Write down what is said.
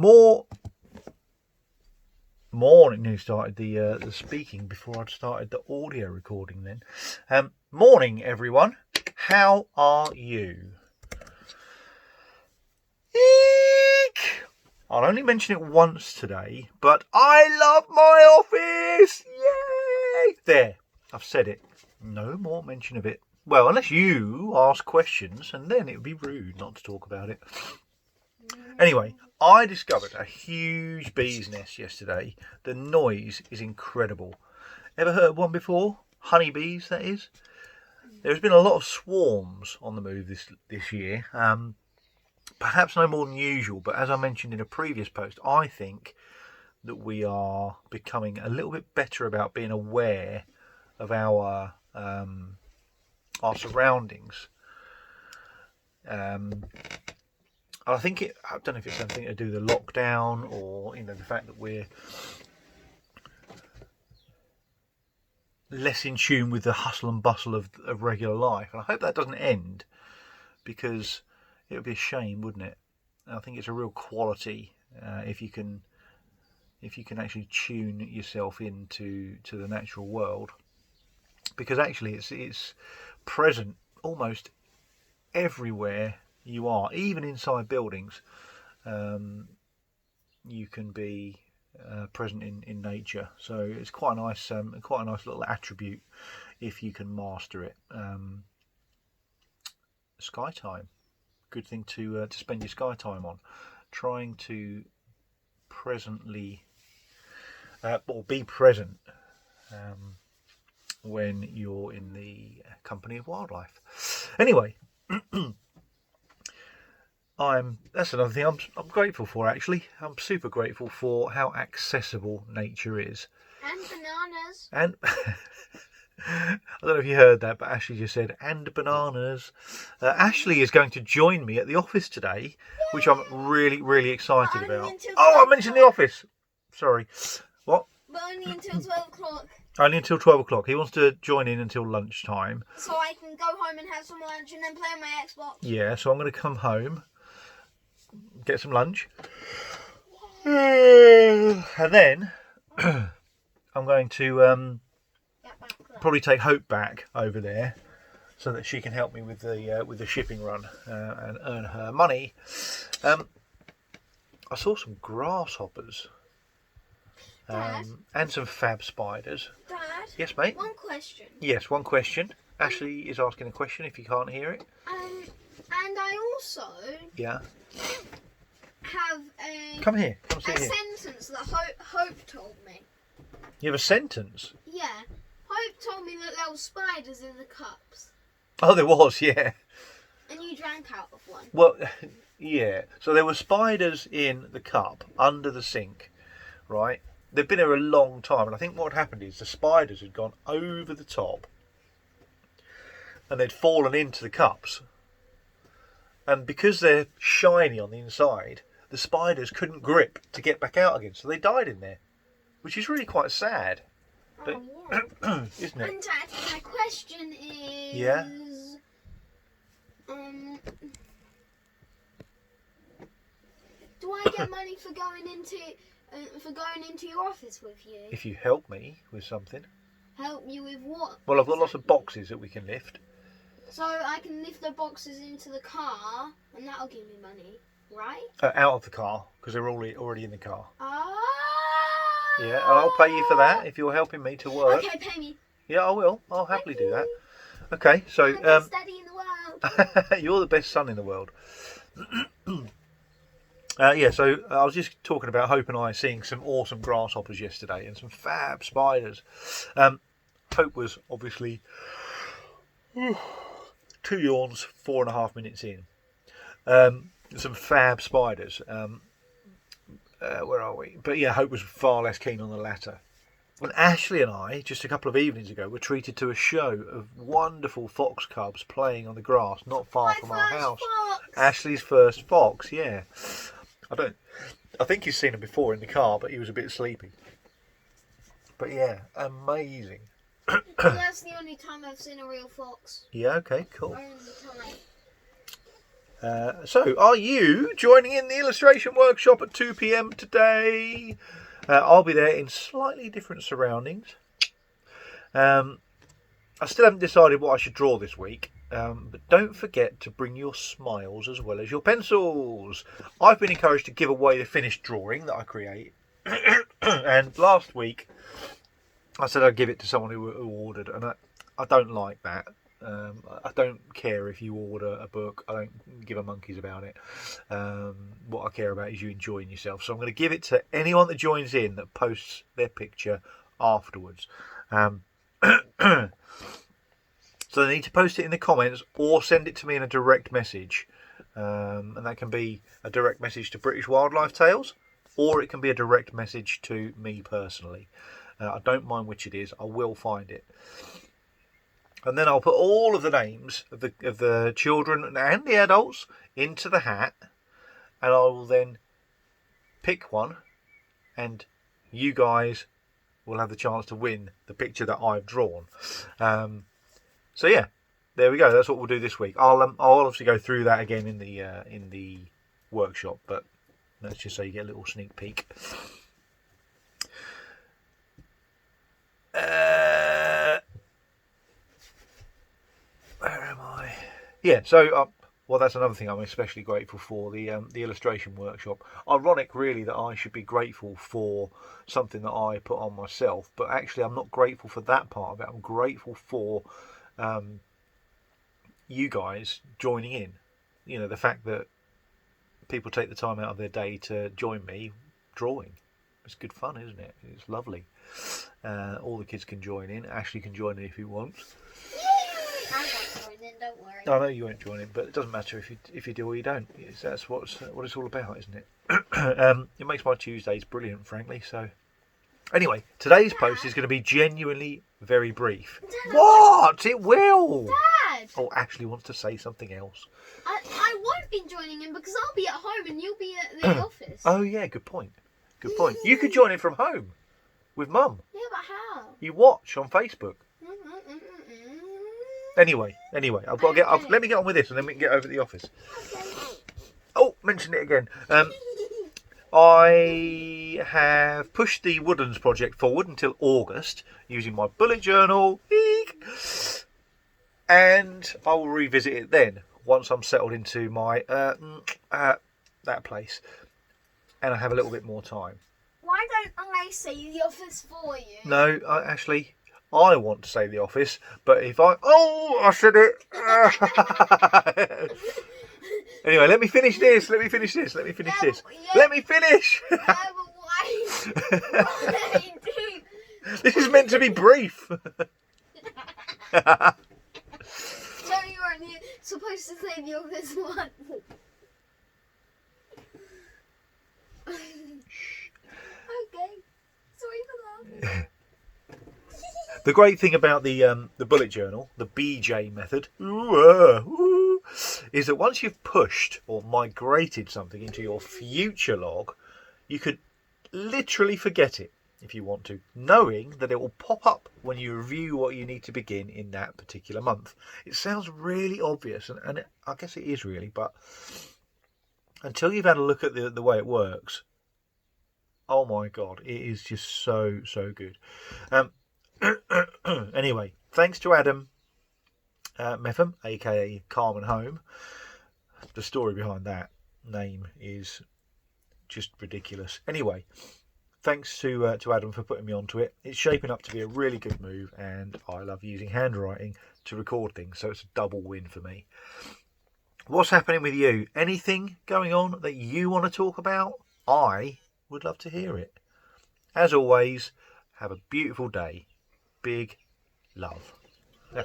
More morning. Who started the speaking before I'd started the audio recording? Then, morning, everyone. How are you? Eek! I'll only mention it once today, but I love my office. Yay! There, I've said it. No more mention of it. Well, unless you ask questions, and then it would be rude not to talk about it. Anyway, I discovered a huge bee's nest yesterday. The noise is incredible. Ever heard of one before? Honeybees, that is. There's been a lot of swarms on the move this year. Perhaps no more than usual, but as I mentioned in a previous post, I think that we are becoming a little bit better about being aware of our surroundings. I think I don't know if it's something to do with the lockdown or the fact that we're less in tune with the hustle and bustle of regular life. And I hope that doesn't end, because it would be a shame, wouldn't it? And I think it's a real quality if you can actually tune yourself into the natural world, because actually it's present almost everywhere you are, even inside buildings. You can be present in nature, so it's quite a nice little attribute if you can master it. Sky time, good thing to spend your sky time on, trying to presently or be present when you're in the company of wildlife. Anyway. That's another thing I'm grateful for, actually. I'm super grateful for how accessible nature is. And bananas. And I don't know if you heard that, but Ashley just said, and bananas. Ashley is going to join me at the office today. Yay! Which I'm really, really excited about. Oh, I mentioned the office. Sorry. What? But only until 12 o'clock. Only until 12 o'clock. He wants to join in until lunchtime. So I can go home and have some lunch and then play on my Xbox. Yeah, so I'm going to come home, get some lunch, and then I'm going to probably take Hope back over there so that she can help me with the shipping run and earn her money. I saw some grasshoppers and some fab spiders. Dad? Yes, mate? One question. Yes, one question. Ashley is asking a question if you can't hear it. And I also... Yeah. have a... Come here. Come sit a here. sentence that Hope told me. You have a sentence? Yeah. Hope told me that there were spiders in the cups. Oh, there was, yeah. And you drank out of one. Well, yeah. So there were spiders in the cup under the sink, right? They've been here a long time, and I think what had happened is the spiders had gone over the top and they'd fallen into the cups. And because they're shiny on the inside, the spiders couldn't grip to get back out again, so they died in there, which is really quite sad. But, yeah. isn't it? And Dad, my question is... Yeah? Do I get money for going into your office with you? If you help me with something. Help you with what? Well, I've got lots of boxes that we can lift. So I can lift the boxes into the car, and that'll give me money, right? Out of the car, because they're already in the car. Ah. Yeah, and I'll pay you for that if you're helping me to work. Okay, pay me. Yeah, I will. I'll happily do that. Okay, so I'm the best daddy in the world. you're the best son in the world. Yeah, so I was just talking about Hope and I seeing some awesome grasshoppers yesterday and some fab spiders. Hope was obviously 2 yawns, 4.5 minutes in. Some fab spiders. Where are we? But yeah, Hope was far less keen on the latter. And Ashley and I, just a couple of evenings ago, were treated to a show of wonderful fox cubs playing on the grass not far from our house. Fox. Ashley's first fox, yeah. I think he's seen him before in the car, but he was a bit sleepy. But yeah, amazing. That's the only time I've seen a real fox. Yeah, okay, cool. Only time. So, are you joining in the illustration workshop at 2 p.m. today? I'll be there in slightly different surroundings. I still haven't decided what I should draw this week, but don't forget to bring your smiles as well as your pencils. I've been encouraged to give away the finished drawing that I create, and last week I said I'd give it to someone who ordered, and I don't like that. I don't care if you order a book. I don't give a monkeys about it. What I care about is you enjoying yourself. So I'm going to give it to anyone that joins in that posts their picture afterwards. So they need to post it in the comments or send it to me in a direct message. And that can be a direct message to British Wildlife Tales, or it can be a direct message to me personally. I don't mind which it is. I will find it. And then I'll put all of the names of the children and the adults into the hat, and I will then pick one, and you guys will have the chance to win the picture that I've drawn. So yeah, there we go. That's what we'll do this week. I'll obviously go through that again in the workshop, but let's just say you get a little sneak peek. Where am I? Yeah, so well, that's another thing I'm especially grateful for, the illustration workshop. Ironic, really, that I should be grateful for something that I put on myself, but actually I'm not grateful for that part of it. I'm grateful for you guys joining in. You know, the fact that people take the time out of their day to join me drawing. It's good fun, isn't it? It's lovely. All the kids can join in. Ashley can join in if he wants. I won't join in, don't worry. I know you won't join in, but it doesn't matter if you do or you don't. That's what it's all about, isn't it? It makes my Tuesdays brilliant, frankly. So, anyway, today's post is going to be genuinely very brief. Dad, What? It will. Dad! Oh, Ashley wants to say something else. I won't be joining in because I'll be at home and you'll be at the office. Oh yeah, good point. Good point. You could join in from home with Mum. Yeah, but how? You watch on Facebook. Anyway, I've got to get. Let me get on with this, and then we can get over to the office. Okay. Oh, mention it again. I have pushed the Woodlands project forward until August using my bullet journal, and I will revisit it then once I'm settled into my that place, and I have a little bit more time. Why don't I say the office for you? No, Ashley, I want to say the office, but if I said it. Anyway, let me finish this. Let me finish. Yeah, Let me finish. Yeah, but why do... This is meant to be brief. So you weren't supposed to say the office once. Okay. Sorry for that. The great thing about the bullet journal, the BJ method, is that once you've pushed or migrated something into your future log, you could literally forget it if you want to, knowing that it will pop up when you review what you need to begin in that particular month. It sounds really obvious, and I guess it is really, but until you've had a look at the way it works, oh my God, it is just so good. Anyway, thanks to Adam Metham, aka Carmen Home. The story behind that name is just ridiculous. Anyway, thanks to Adam for putting me onto it. It's shaping up to be a really good move, and I love using handwriting to record things, so it's a double win for me. What's happening with you? Anything going on that you want to talk about? I would love to hear it. As always, have a beautiful day. Big love. Yay!